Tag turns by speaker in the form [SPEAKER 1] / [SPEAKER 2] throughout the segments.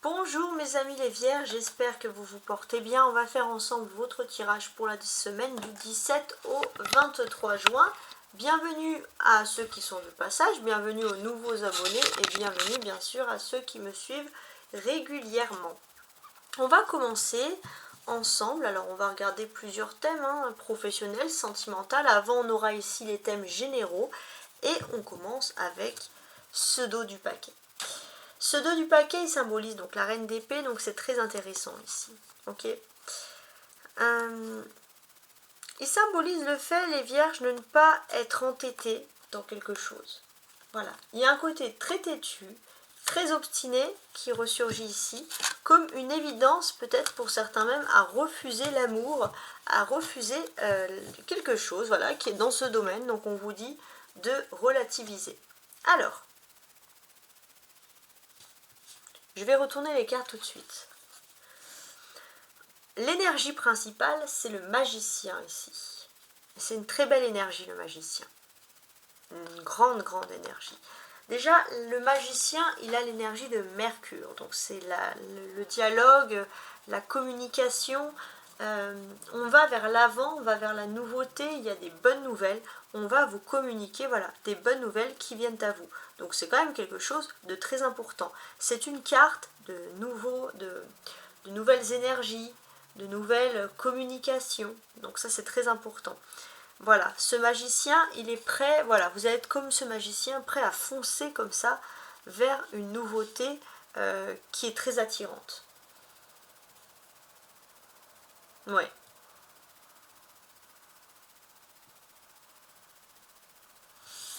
[SPEAKER 1] Bonjour mes amis les vierges, j'espère que vous vous portez bien. On va faire ensemble votre tirage pour la semaine du 17 au 23 juin. Bienvenue à ceux qui sont de passage, bienvenue aux nouveaux abonnés et bienvenue bien sûr à ceux qui me suivent régulièrement. On va commencer ensemble, alors on va regarder plusieurs thèmes, professionnels, sentimental. Avant on aura ici les thèmes généraux et on commence avec ce dos du paquet. Ce dos du paquet, il symbolise donc la reine d'épée, donc c'est très intéressant ici. Ok. Il symbolise le fait, les vierges, de ne pas être entêtées dans quelque chose. Voilà. Il y a un côté très têtu, très obstiné qui ressurgit ici, comme une évidence peut-être pour certains même à refuser l'amour, à refuser quelque chose, voilà, qui est dans ce domaine. Donc on vous dit de relativiser. Alors, je vais retourner les cartes tout de suite. L'énergie principale, c'est le magicien ici. C'est une très belle énergie, le magicien. Une grande, grande énergie. Déjà, le magicien, il a l'énergie de Mercure. Donc c'est le dialogue, la communication. On va vers l'avant, on va vers la nouveauté, il y a des bonnes nouvelles. On va vous communiquer, voilà, des bonnes nouvelles qui viennent à vous. Donc c'est quand même quelque chose de très important. C'est une carte de nouvelles énergies, de nouvelles communications. Donc ça c'est très important. Voilà, ce magicien, il est prêt, voilà, vous allez être comme ce magicien, prêt à foncer comme ça vers une nouveauté qui est très attirante. Ouais.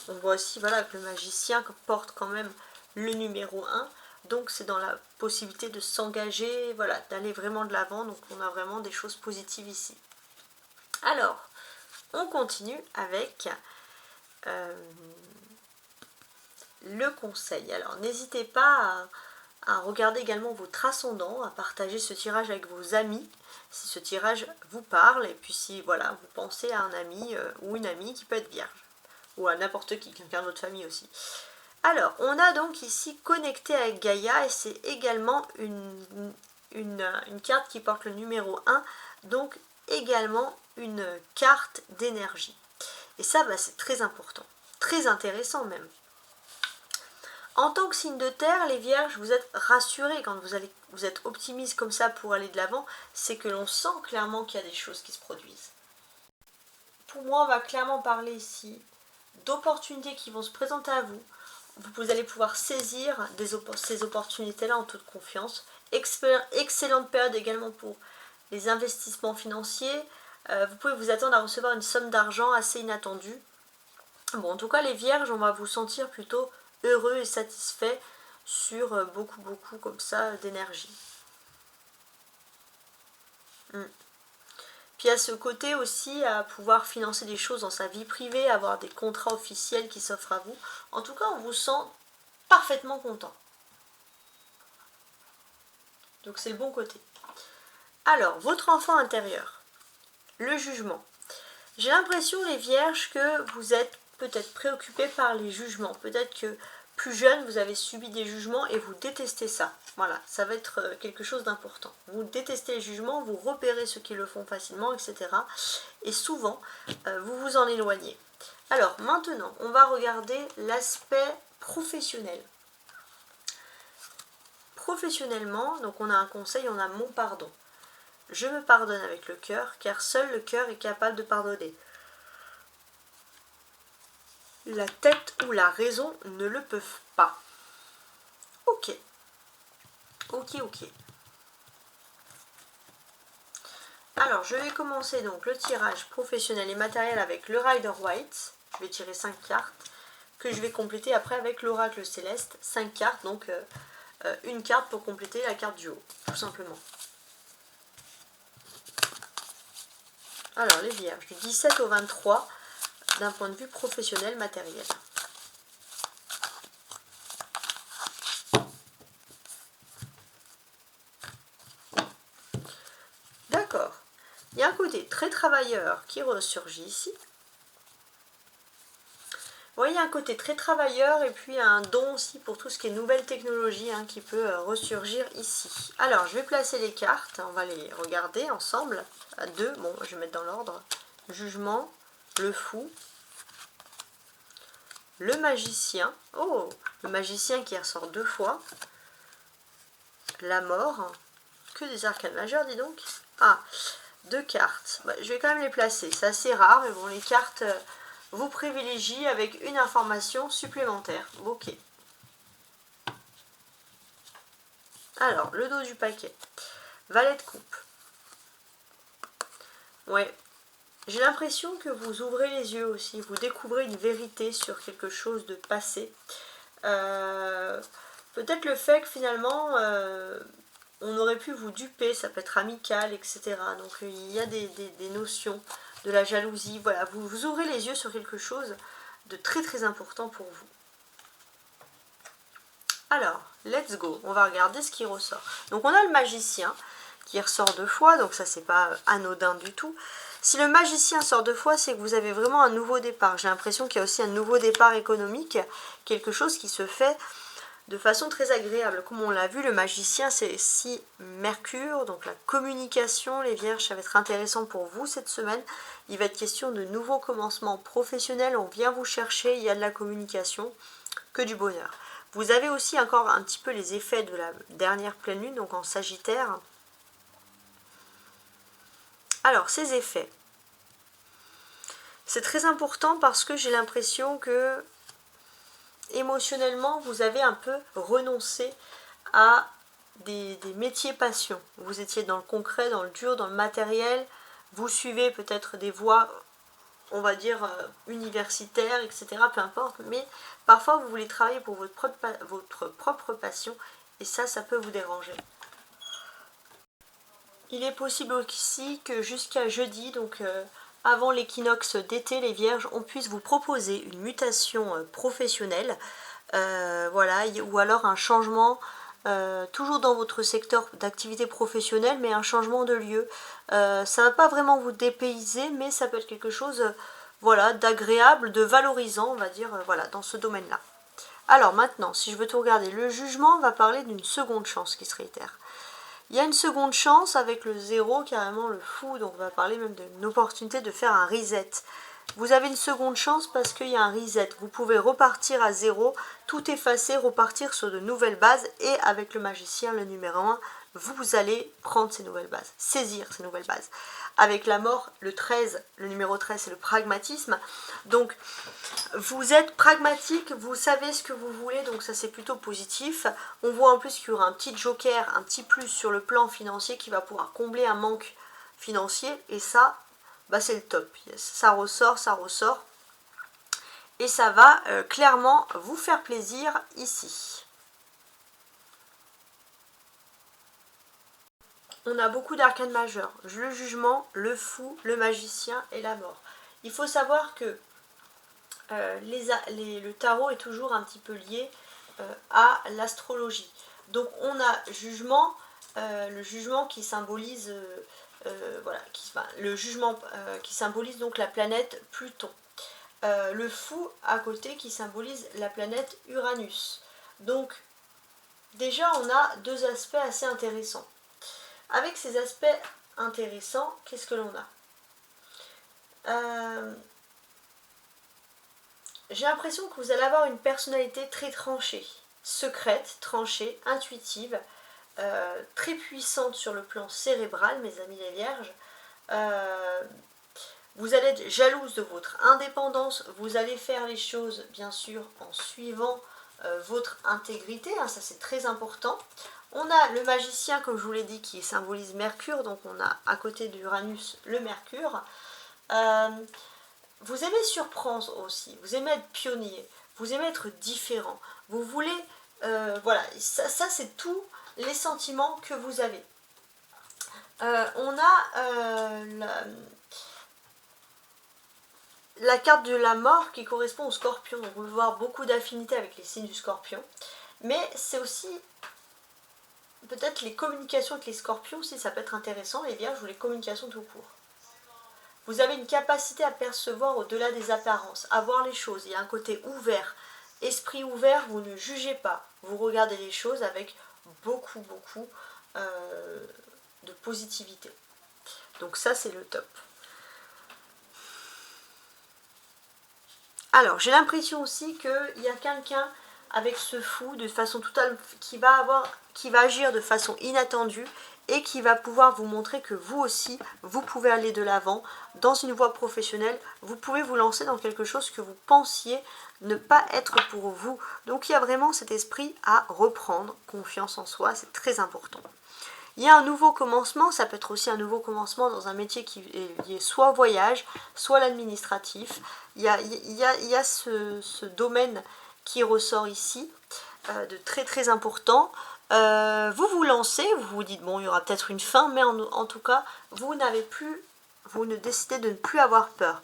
[SPEAKER 1] On voit aussi, voilà, que le magicien porte quand même le numéro 1. Donc c'est dans la possibilité de s'engager, voilà, d'aller vraiment de l'avant. Donc on a vraiment des choses positives ici. Alors, on continue avec le conseil. Alors n'hésitez pas à regarder également votre ascendant, à partager ce tirage avec vos amis, si ce tirage vous parle, et puis si voilà, vous pensez à un ami ou une amie qui peut être vierge, ou à n'importe qui, quelqu'un de votre famille aussi. Alors, on a donc ici connecté avec Gaïa, et c'est également une carte qui porte le numéro 1, donc également une carte d'énergie. Et ça, c'est très important, très intéressant même. En tant que signe de terre, les vierges, vous êtes rassurés quand vous êtes optimistes comme ça pour aller de l'avant, c'est que l'on sent clairement qu'il y a des choses qui se produisent. Pour moi, on va clairement parler ici d'opportunités qui vont se présenter à vous. Vous allez pouvoir saisir ces opportunités-là en toute confiance. Excellente période également pour les investissements financiers. Vous pouvez vous attendre à recevoir une somme d'argent assez inattendue. Bon, en tout cas, les vierges, on va vous sentir plutôt heureux et satisfait sur beaucoup comme ça d'énergie. Puis à ce côté aussi à pouvoir financer des choses dans sa vie privée, avoir des contrats officiels qui s'offrent à vous. En tout cas, on vous sent parfaitement content. Donc c'est le bon côté. Alors, votre enfant intérieur, le jugement. J'ai l'impression, les vierges, que vous êtes peut-être préoccupés par les jugements. Peut-être que plus jeune, vous avez subi des jugements et vous détestez ça. Voilà, ça va être quelque chose d'important. Vous détestez les jugements, vous repérez ceux qui le font facilement, etc. Et souvent, vous vous en éloignez. Alors, maintenant, on va regarder l'aspect professionnel. Professionnellement, donc on a un conseil, on a mon pardon. Je me pardonne avec le cœur, car seul le cœur est capable de pardonner. La tête ou la raison ne le peuvent pas. Ok. Alors, je vais commencer donc le tirage professionnel et matériel avec le Rider White. Je vais tirer 5 cartes, que je vais compléter après avec l'Oracle Céleste. 5 cartes, donc une carte pour compléter la carte du haut, tout simplement. Alors, les vierges, du 17 au 23, d'un point de vue professionnel matériel. D'accord. Il y a un côté très travailleur qui ressurgit ici. voyez un côté très travailleur et puis un don aussi pour tout ce qui est nouvelle technologie hein, qui peut ressurgir ici. Alors je vais placer les cartes, on va les regarder ensemble à deux. Bon, je vais mettre dans l'ordre. Jugement, le fou, le magicien. Oh, le magicien qui ressort deux fois. La mort. Que des arcanes majeurs, dis donc. Ah, deux cartes. Bah, je vais quand même les placer. C'est assez rare, mais bon, les cartes vous privilégient avec une information supplémentaire. Ok. Alors, le dos du paquet. Valet de coupe. Ouais. J'ai l'impression que vous ouvrez les yeux aussi. Vous découvrez une vérité sur quelque chose de passé. Peut-être le fait que finalement... on aurait pu vous duper, ça peut être amical, etc. Donc il y a des notions de la jalousie. Voilà, vous ouvrez les yeux sur quelque chose de très très important pour vous. Alors, let's go. On va regarder ce qui ressort. Donc on a le magicien qui ressort deux fois, donc ça c'est pas anodin du tout. Si le magicien sort deux fois, c'est que vous avez vraiment un nouveau départ. J'ai l'impression qu'il y a aussi un nouveau départ économique, quelque chose qui se fait de façon très agréable. Comme on l'a vu, le magicien, c'est si Mercure, donc la communication, les vierges, ça va être intéressant pour vous cette semaine. Il va être question de nouveaux commencements professionnels, on vient vous chercher, il y a de la communication, que du bonheur. Vous avez aussi encore un petit peu les effets de la dernière pleine lune, donc en Sagittaire. Alors, ces effets, c'est très important parce que j'ai l'impression que émotionnellement, vous avez un peu renoncé à des métiers passion. Vous étiez dans le concret, dans le dur, dans le matériel. Vous suivez peut-être des voies, on va dire, universitaires, etc. Peu importe. Mais parfois, vous voulez travailler pour votre propre passion. Et ça peut vous déranger. Il est possible aussi que jusqu'à jeudi, donc avant l'équinoxe d'été, les vierges, on puisse vous proposer une mutation professionnelle, voilà, ou alors un changement, toujours dans votre secteur d'activité professionnelle, mais un changement de lieu. Ça ne va pas vraiment vous dépayser, mais ça peut être quelque chose voilà, d'agréable, de valorisant, on va dire, voilà, dans ce domaine-là. Alors maintenant, si je veux tout regarder, le jugement va parler d'une seconde chance qui se réitère. Il y a une seconde chance avec le zéro, carrément le fou, donc on va parler même d'une opportunité de faire un reset. Vous avez une seconde chance parce qu'il y a un reset. Vous pouvez repartir à zéro, tout effacer, repartir sur de nouvelles bases. Et avec le magicien, le numéro 1, vous allez prendre ces nouvelles bases, saisir ces nouvelles bases. Avec la mort, le 13, le numéro 13, c'est le pragmatisme. Donc, vous êtes pragmatique, vous savez ce que vous voulez, donc ça c'est plutôt positif. On voit en plus qu'il y aura un petit joker, un petit plus sur le plan financier qui va pouvoir combler un manque financier. Et ça, bah c'est le top. Yes. Ça ressort. Et ça va clairement vous faire plaisir ici. On a beaucoup d'arcanes majeurs. Le jugement, le fou, le magicien et la mort. Il faut savoir que le tarot est toujours un petit peu lié à l'astrologie. Donc on a jugement, le jugement qui symbolise voilà, le jugement qui symbolise donc la planète Pluton. Le fou à côté qui symbolise la planète Uranus. Donc déjà on a deux aspects assez intéressants. Avec ces aspects intéressants, qu'est-ce que l'on a J'ai l'impression que vous allez avoir une personnalité très tranchée, secrète, tranchée, intuitive, très puissante sur le plan cérébral, mes amis les vierges. Vous allez être jalouse de votre indépendance, vous allez faire les choses bien sûr en suivant votre intégrité, hein, ça c'est très important. On a le magicien, comme je vous l'ai dit, qui symbolise Mercure, donc on a à côté d'Uranus le Mercure. Vous aimez surprendre aussi, vous aimez être pionnier, vous aimez être différent, vous voulez, voilà, ça c'est tous les sentiments que vous avez. On a la carte de la mort qui correspond au scorpion, donc on peut voir beaucoup d'affinités avec les signes du scorpion, mais c'est aussi peut-être les communications avec les scorpions, si ça peut être intéressant, les vierges ou les communications tout court. Vous avez une capacité à percevoir au-delà des apparences, à voir les choses. Il y a un côté ouvert. Esprit ouvert, vous ne jugez pas. Vous regardez les choses avec beaucoup de positivité. Donc ça, c'est le top. Alors, j'ai l'impression aussi qu'il y a quelqu'un avec ce fou de façon totale qui va agir de façon inattendue et qui va pouvoir vous montrer que vous aussi, vous pouvez aller de l'avant dans une voie professionnelle. Vous pouvez vous lancer dans quelque chose que vous pensiez ne pas être pour vous. Donc, il y a vraiment cet esprit à reprendre confiance en soi, c'est très important. Il y a un nouveau commencement, ça peut être aussi un nouveau commencement dans un métier qui est lié soit au voyage, soit à l'administratif. Il y a ce domaine qui ressort ici, de très important. Vous vous lancez, vous vous dites, bon, il y aura peut-être une fin, mais en tout cas, vous ne décidez de ne plus avoir peur.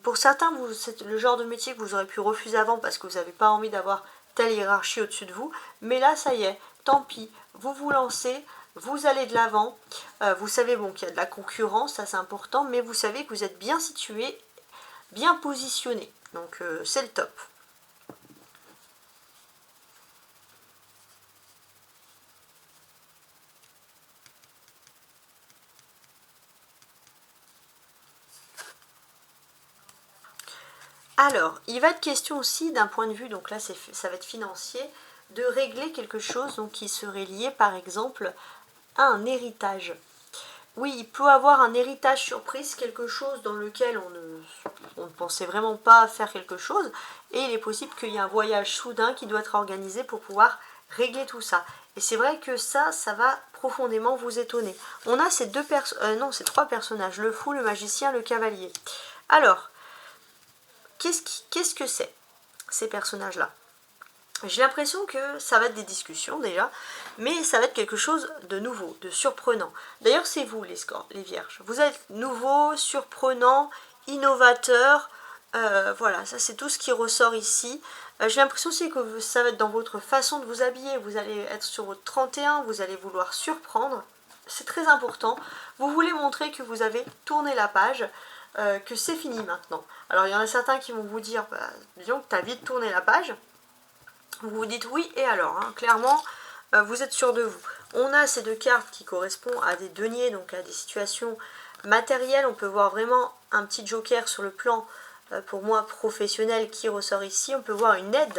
[SPEAKER 1] Pour certains, c'est le genre de métier que vous aurez pu refuser avant parce que vous n'avez pas envie d'avoir telle hiérarchie au-dessus de vous. Mais là, ça y est, tant pis, vous vous lancez, vous allez de l'avant. Vous savez bon, qu'il y a de la concurrence, ça c'est important, mais vous savez que vous êtes bien situé, bien positionné. Donc c'est le top. Alors, il va être question aussi d'un point de vue, donc là ça va être financier, de régler quelque chose donc, qui serait lié par exemple à un héritage. Oui, il peut avoir un héritage surprise, quelque chose dans lequel on ne pensait vraiment pas faire quelque chose, et il est possible qu'il y ait un voyage soudain qui doit être organisé pour pouvoir régler tout ça. Et c'est vrai que ça va profondément vous étonner. On a ces ces trois personnages, le fou, le magicien, le cavalier. Alors, qu'est-ce que c'est, ces personnages-là? J'ai l'impression que ça va être des discussions déjà, mais ça va être quelque chose de nouveau, de surprenant. D'ailleurs, c'est vous les vierges. Vous êtes nouveau, surprenant, innovateur. Voilà, ça c'est tout ce qui ressort ici. J'ai l'impression aussi que ça va être dans votre façon de vous habiller. Vous allez être sur votre 31, vous allez vouloir surprendre. C'est très important. Vous voulez montrer que vous avez tourné la page, que c'est fini maintenant. Alors il y en a certains qui vont vous dire, bah, disons que tu as vite tourné la page. Vous vous dites oui et alors, hein, clairement, vous êtes sûr de vous. On a ces deux cartes qui correspondent à des deniers, donc à des situations matérielles. On peut voir vraiment un petit joker sur le plan, pour moi, professionnel qui ressort ici. On peut voir une aide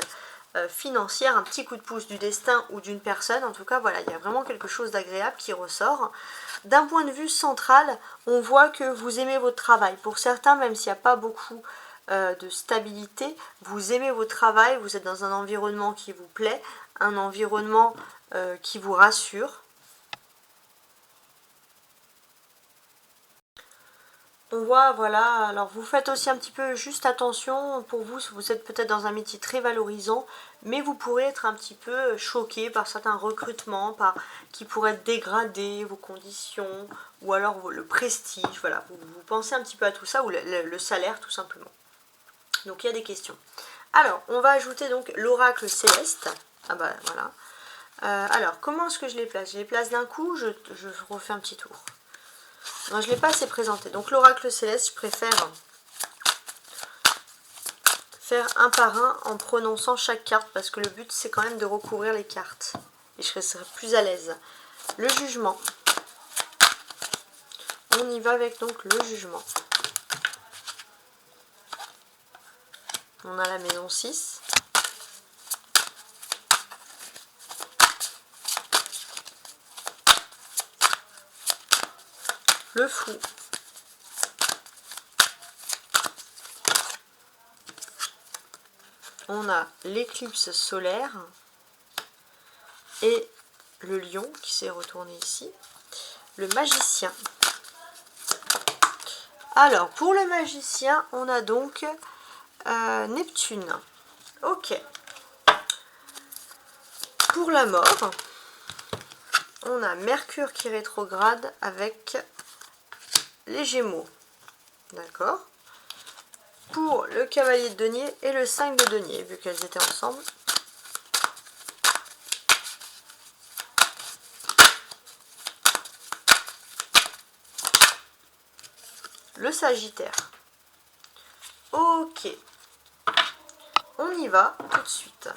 [SPEAKER 1] financière, un petit coup de pouce du destin ou d'une personne. En tout cas, voilà, il y a vraiment quelque chose d'agréable qui ressort. D'un point de vue central, on voit que vous aimez votre travail. Pour certains, même s'il n'y a pas beaucoup de stabilité, vous aimez votre travail, vous êtes dans un environnement qui vous plaît, un environnement qui vous rassure. On voit, voilà, alors vous faites aussi un petit peu juste attention, pour vous, vous êtes peut-être dans un métier très valorisant, mais vous pourrez être un petit peu choqué par certains recrutements, qui pourraient dégrader vos conditions, ou alors le prestige, voilà, vous pensez un petit peu à tout ça, ou le salaire tout simplement. Donc il y a des questions. Alors, on va ajouter donc l'oracle céleste. Ah bah voilà. Alors, comment est-ce que je les place? Je les place d'un coup, je refais un petit tour. Non, je ne l'ai pas assez présenté. Donc l'oracle céleste, je préfère faire un par un en prononçant chaque carte parce que le but c'est quand même de recouvrir les cartes. Et je serai plus à l'aise. Le jugement. On y va avec donc le jugement. On a la maison 6. Le fou. On a l'éclipse solaire et le lion qui s'est retourné ici. Le magicien. Alors, pour le magicien, on a donc Neptune. Ok. Pour la mort, on a Mercure qui rétrograde avec les Gémeaux. D'accord. Pour le cavalier de denier et le 5 de denier, vu qu'elles étaient ensemble. le Sagittaire. Ok, on y va tout de suite.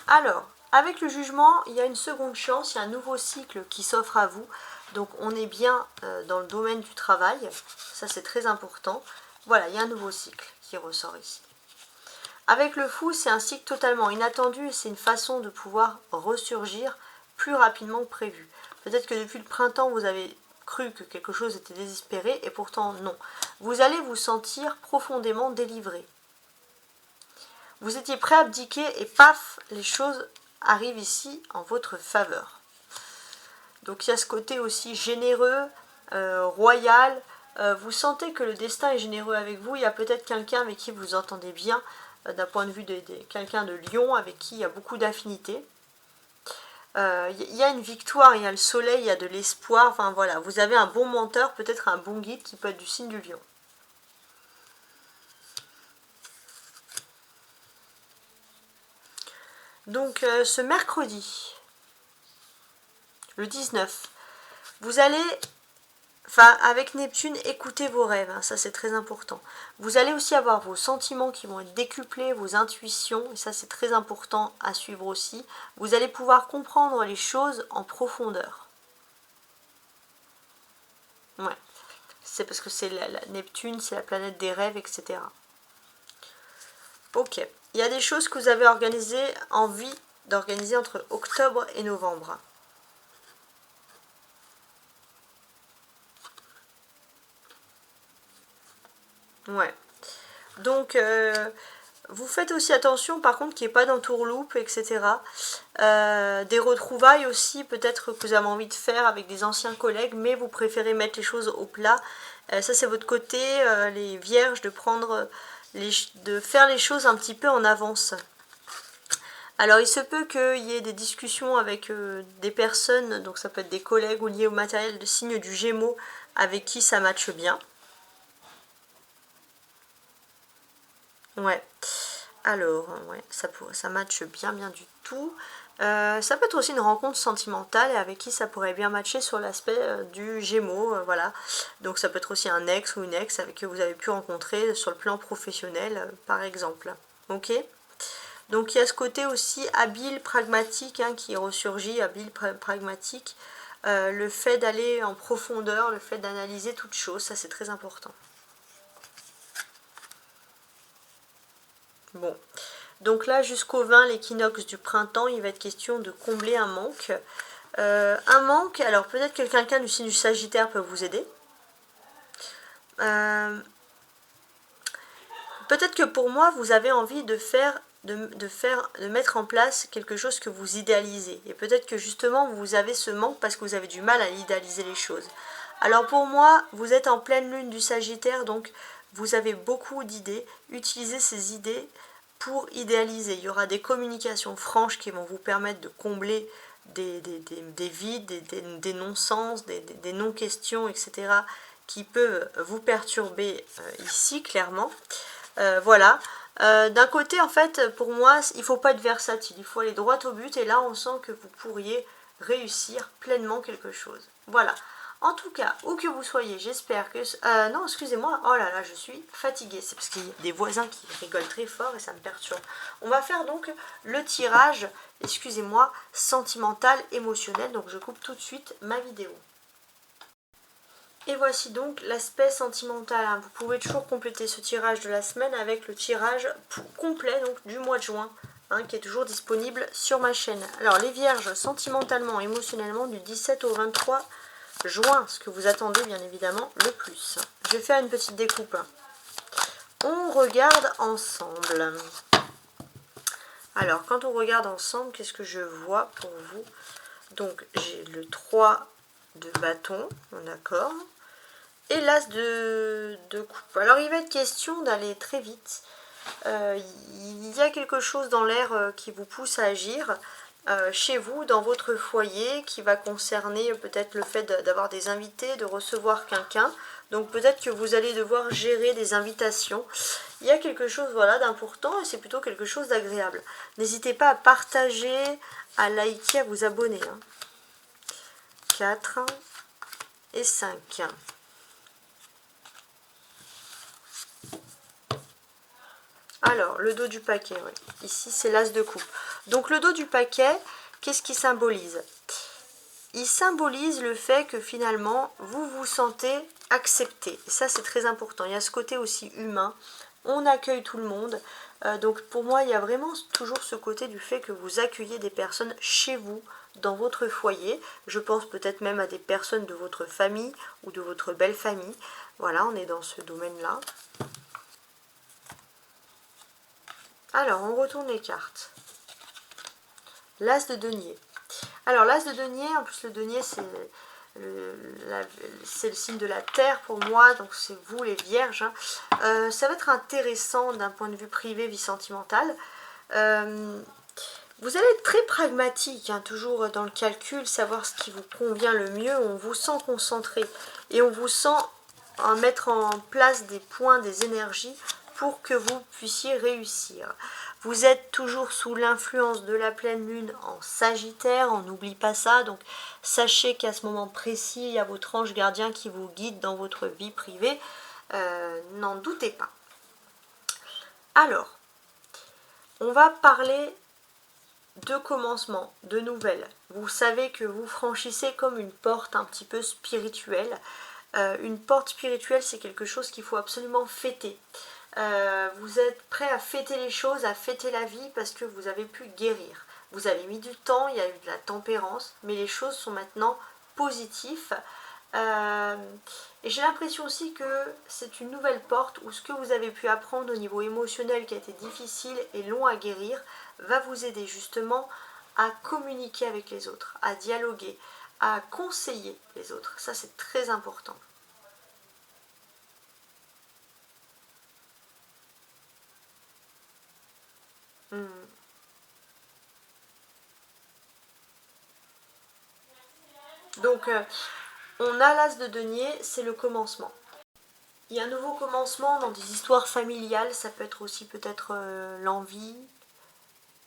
[SPEAKER 1] Alors, avec le jugement, il y a une seconde chance, il y a un nouveau cycle qui s'offre à vous. Donc on est bien dans le domaine du travail, ça c'est très important. Voilà, il y a un nouveau cycle qui ressort ici. Avec le Fou, c'est un cycle totalement inattendu et c'est une façon de pouvoir ressurgir plus rapidement que prévu. Peut-être que depuis le printemps, vous avez cru que quelque chose était désespéré et pourtant non. Vous allez vous sentir profondément délivré. Vous étiez prêt à abdiquer et paf, les choses arrivent ici en votre faveur. Donc il y a ce côté aussi généreux, royal. Vous sentez que le destin est généreux avec vous. Il y a peut-être quelqu'un avec qui vous entendez bien, d'un point de vue de quelqu'un de Lion, avec qui il y a beaucoup d'affinités. Il y a une victoire, il y a le soleil, il y a de l'espoir. Enfin voilà, vous avez un bon menteur, peut-être un bon guide qui peut être du signe du Lion. Donc ce mercredi, le 19, vous allez, avec Neptune, écouter vos rêves, hein, ça c'est très important. Vous allez aussi avoir vos sentiments qui vont être décuplés, vos intuitions, et ça c'est très important à suivre aussi. Vous allez pouvoir comprendre les choses en profondeur. Ouais, c'est parce que c'est la Neptune, c'est la planète des rêves, etc. Ok, il y a des choses que vous avez envie d'organiser entre octobre et novembre. Ouais. Donc, vous faites aussi attention, par contre, qu'il n'y ait pas d'entourloupe, etc. Des retrouvailles aussi, peut-être que vous avez envie de faire avec des anciens collègues, mais vous préférez mettre les choses au plat. Ça, c'est votre côté, les vierges, de faire les choses un petit peu en avance. Alors, il se peut qu'il y ait des discussions avec des personnes, donc ça peut être des collègues ou liés au matériel de signe du Gémeaux, avec qui ça matche bien. Ouais. Alors, ouais, ça matche bien du tout. Ça peut être aussi une rencontre sentimentale et avec qui ça pourrait bien matcher sur l'aspect du Gémeaux, voilà. Donc ça peut être aussi un ex ou une ex avec qui vous avez pu rencontrer sur le plan professionnel, par exemple. Ok. Donc il y a ce côté aussi habile, pragmatique, hein, qui ressurgit, habile, pragmatique. Le fait d'aller en profondeur, le fait d'analyser toute chose, ça c'est très important. Bon, donc là jusqu'au 20, l'équinoxe du printemps, il va être question de combler un manque. Alors peut-être que quelqu'un du signe du Sagittaire peut vous aider. Peut-être que pour moi, vous avez envie de mettre en place quelque chose que vous idéalisez. Et peut-être que justement, vous avez ce manque parce que vous avez du mal à idéaliser les choses. Alors pour moi, vous êtes en pleine lune du Sagittaire, donc vous avez beaucoup d'idées. Utilisez ces idées pour idéaliser. Il y aura des communications franches qui vont vous permettre de combler des vides, des non-sens, des non-questions, etc., qui peuvent vous perturber ici, clairement. Voilà. D'un côté, en fait, pour moi, il ne faut pas être versatile. Il faut aller droit au but. Et là, on sent que vous pourriez réussir pleinement quelque chose. Voilà. En tout cas, où que vous soyez, j'espère que... non, excusez-moi. Oh là là, je suis fatiguée. C'est parce qu'il y a des voisins qui rigolent très fort et ça me perturbe. On va faire donc le tirage, excusez-moi, sentimental, émotionnel. Donc, je coupe tout de suite ma vidéo. Et voici donc l'aspect sentimental. Hein. Vous pouvez toujours compléter ce tirage de la semaine avec le tirage complet donc, du mois de juin, hein, qui est toujours disponible sur ma chaîne. Alors les vierges, sentimentalement, émotionnellement, du 17 au 23 juin, ce que vous attendez bien évidemment le plus. Je vais faire une petite découpe. On regarde ensemble. Alors quand on regarde ensemble, qu'est-ce que je vois pour vous? Donc j'ai le 3 de bâton, d'accord, et l'as de coupe. Alors il va être question d'aller très vite. Il y a quelque chose dans l'air qui vous pousse à agir chez vous, dans votre foyer, qui va concerner peut-être le fait d'avoir des invités, de recevoir quelqu'un. Donc peut-être que vous allez devoir gérer des invitations. Il y a quelque chose voilà, d'important et c'est plutôt quelque chose d'agréable. N'hésitez pas à partager, à liker, à vous abonner. Hein. 4, et 5. Alors, le dos du paquet, ouais. Ici c'est l'as de coupe. Donc le dos du paquet, qu'est-ce qui symbolise? Il symbolise le fait que finalement, vous vous sentez accepté. Et ça, c'est très important. Il y a ce côté aussi humain. On accueille tout le monde. Donc pour moi, il y a vraiment toujours ce côté du fait que vous accueillez des personnes chez vous, dans votre foyer. Je pense peut-être même à des personnes de votre famille ou de votre belle famille. Voilà, on est dans ce domaine-là. Alors, on retourne les cartes. L'as de denier. Alors, l'as de denier, en plus le denier, c'est le signe de la terre pour moi, donc c'est vous les vierges. Hein. Ça va être intéressant d'un point de vue privé, vie sentimentale. Vous allez être très pragmatique, hein, toujours dans le calcul, savoir ce qui vous convient le mieux. On vous sent concentré et on vous sent mettre en place des points, des énergies pour que vous puissiez réussir. Vous êtes toujours sous l'influence de la pleine lune en Sagittaire, on n'oublie pas ça, donc sachez qu'à ce moment précis, il y a votre ange gardien qui vous guide dans votre vie privée, n'en doutez pas. Alors, on va parler de commencement, de nouvelles. Vous savez que vous franchissez comme une porte un petit peu spirituelle. Une porte spirituelle, c'est quelque chose qu'il faut absolument fêter. Vous êtes prêt à fêter les choses, à fêter la vie parce que vous avez pu guérir. Vous avez mis du temps, il y a eu de la tempérance, mais les choses sont maintenant positives. Et j'ai l'impression aussi que c'est une nouvelle porte où ce que vous avez pu apprendre au niveau émotionnel qui a été difficile et long à guérir va vous aider justement à communiquer avec les autres, à dialoguer, à conseiller les autres. Ça, c'est très important. Donc, on a l'as de denier, c'est le commencement. Il y a un nouveau commencement dans des histoires familiales, ça peut être aussi peut-être l'envie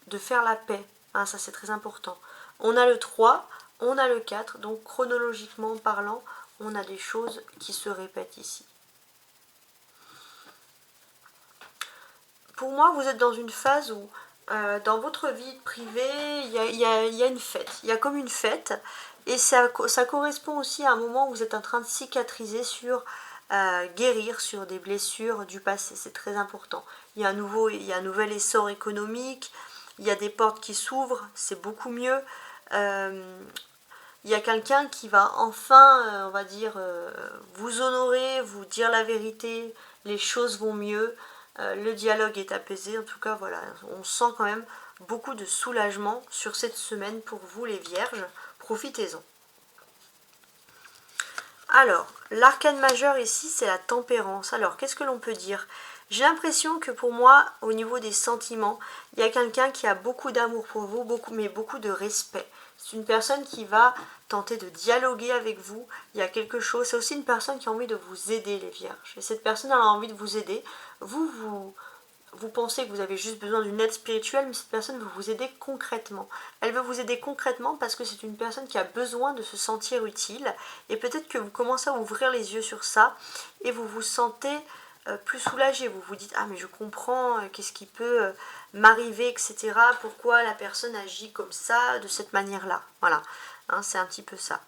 [SPEAKER 1] de faire la paix. Hein, ça, c'est très important. On a le 3, on a le 4, donc chronologiquement parlant, on a des choses qui se répètent ici. Pour moi, vous êtes dans une phase où, dans votre vie privée, il y a une fête. Il y a comme une fête. Et ça correspond aussi à un moment où vous êtes en train de cicatriser sur guérir sur des blessures du passé. C'est très important. Il y a un nouvel essor économique. Il y a des portes qui s'ouvrent. C'est beaucoup mieux. Il y a quelqu'un qui va enfin, on va dire, vous honorer, vous dire la vérité. Les choses vont mieux. Le dialogue est apaisé. En tout cas, voilà, on sent quand même beaucoup de soulagement sur cette semaine pour vous les vierges. Profitez-en. Alors, l'arcane majeur ici, c'est la tempérance. Alors, qu'est-ce que l'on peut dire? J'ai l'impression que pour moi, au niveau des sentiments, il y a quelqu'un qui a beaucoup d'amour pour vous, mais beaucoup de respect. C'est une personne qui va tenter de dialoguer avec vous. Il y a quelque chose. C'est aussi une personne qui a envie de vous aider, les vierges. Et cette personne a envie de vous aider. Vous pensez que vous avez juste besoin d'une aide spirituelle, mais cette personne veut vous aider concrètement. Elle veut vous aider concrètement parce que c'est une personne qui a besoin de se sentir utile. Et peut-être que vous commencez à ouvrir les yeux sur ça et vous vous sentez plus soulagé. Vous vous dites, ah mais je comprends, qu'est-ce qui peut m'arriver, etc. Pourquoi la personne agit comme ça, de cette manière-là. Voilà, hein, c'est un petit peu ça.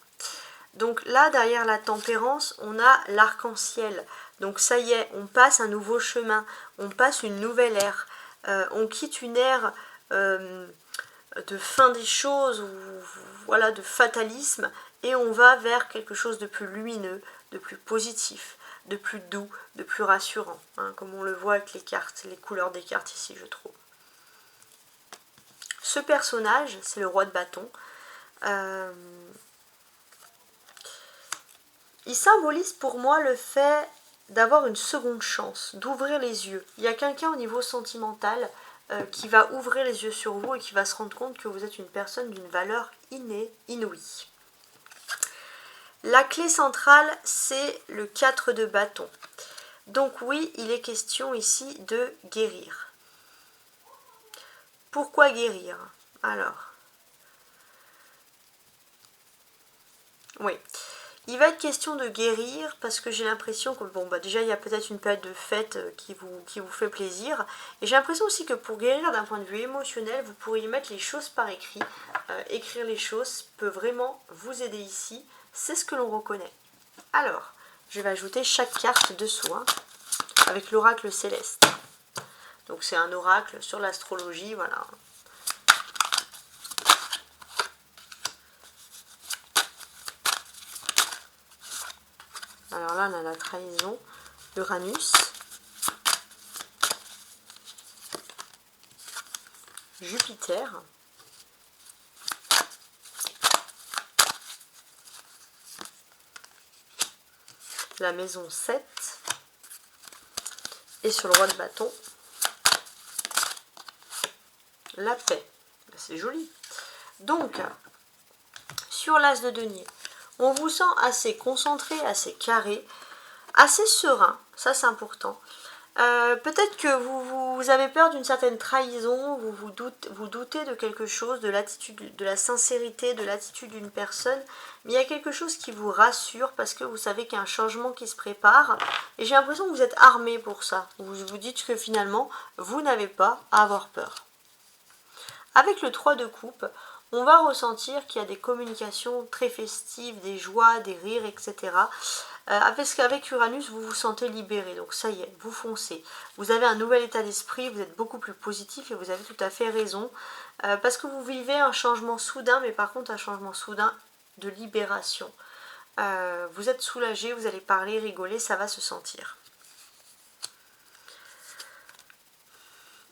[SPEAKER 1] Donc là, derrière la tempérance, on a l'arc-en-ciel. Donc ça y est, on passe un nouveau chemin, on passe une nouvelle ère. On quitte une ère de fin des choses, ou voilà, de fatalisme, et on va vers quelque chose de plus lumineux, de plus positif, de plus doux, de plus rassurant, hein, comme on le voit avec les cartes, les couleurs des cartes ici, je trouve. Ce personnage, c'est le roi de bâton. Il symbolise pour moi le fait d'avoir une seconde chance, d'ouvrir les yeux. Il y a quelqu'un au niveau sentimental qui va ouvrir les yeux sur vous et qui va se rendre compte que vous êtes une personne d'une valeur inouïe. La clé centrale, c'est le 4 de bâton. Donc oui, il est question ici de guérir. Pourquoi guérir? Alors, oui. Il va être question de guérir parce que j'ai l'impression que, bon, bah déjà il y a peut-être une période de fête qui vous fait plaisir. Et j'ai l'impression aussi que pour guérir d'un point de vue émotionnel, vous pourriez mettre les choses par écrit. Écrire les choses peut vraiment vous aider ici. C'est ce que l'on reconnaît. Alors, je vais ajouter chaque carte dessous, hein, avec l'oracle céleste. Donc c'est un oracle sur l'astrologie, voilà. Alors là, on a la trahison, Uranus, Jupiter, la maison 7, et sur le roi de bâton, la paix. C'est joli. Donc, sur l'as de denier, on vous sent assez concentré, assez carré, assez serein, ça c'est important. Peut-être que vous avez peur d'une certaine trahison, vous doutez de quelque chose, de l'attitude, de la sincérité, de l'attitude d'une personne, mais il y a quelque chose qui vous rassure parce que vous savez qu'il y a un changement qui se prépare et j'ai l'impression que vous êtes armé pour ça. Vous vous dites que finalement, vous n'avez pas à avoir peur. Avec le 3 de coupe, on va ressentir qu'il y a des communications très festives, des joies, des rires, etc. Parce qu'avec Uranus, vous vous sentez libéré, donc ça y est, vous foncez. Vous avez un nouvel état d'esprit, vous êtes beaucoup plus positif et vous avez tout à fait raison. Parce que vous vivez un changement soudain, mais par contre un changement soudain de libération. Vous êtes soulagé, vous allez parler, rigoler, ça va se sentir.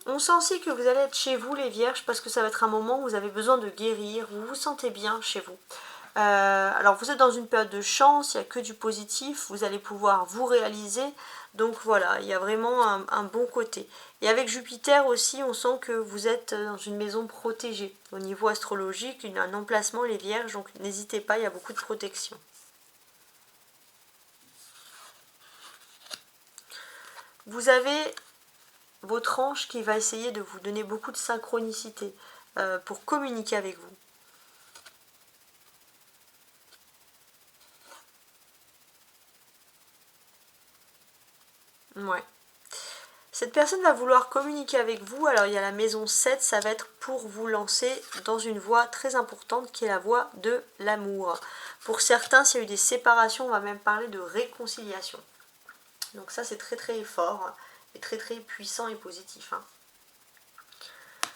[SPEAKER 1] On sent aussi que vous allez être chez vous les vierges parce que ça va être un moment où vous avez besoin de guérir, vous vous sentez bien chez vous. Alors vous êtes dans une période de chance, il n'y a que du positif, vous allez pouvoir vous réaliser, donc voilà, il y a vraiment un bon côté. Et avec Jupiter aussi, on sent que vous êtes dans une maison protégée. Au niveau astrologique, un emplacement les vierges, donc n'hésitez pas, il y a beaucoup de protection. Vous avez votre ange qui va essayer de vous donner beaucoup de synchronicité pour communiquer avec vous. Ouais. Cette personne va vouloir communiquer avec vous. Alors il y a la maison 7, ça va être pour vous lancer dans une voie très importante qui est la voie de l'amour. Pour certains, s'il y a eu des séparations, on va même parler de réconciliation. Donc ça c'est très très fort et très très puissant et positif. Hein.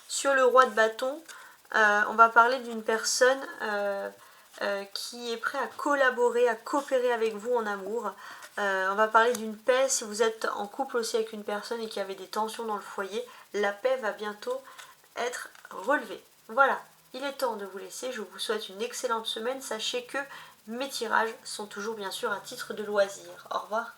[SPEAKER 1] Sur le roi de bâton, on va parler d'une personne qui est prête à collaborer, à coopérer avec vous en amour. On va parler d'une paix, si vous êtes en couple aussi avec une personne et qu'il y avait des tensions dans le foyer, la paix va bientôt être relevée. Voilà, il est temps de vous laisser, je vous souhaite une excellente semaine, sachez que mes tirages sont toujours bien sûr à titre de loisir. Au revoir.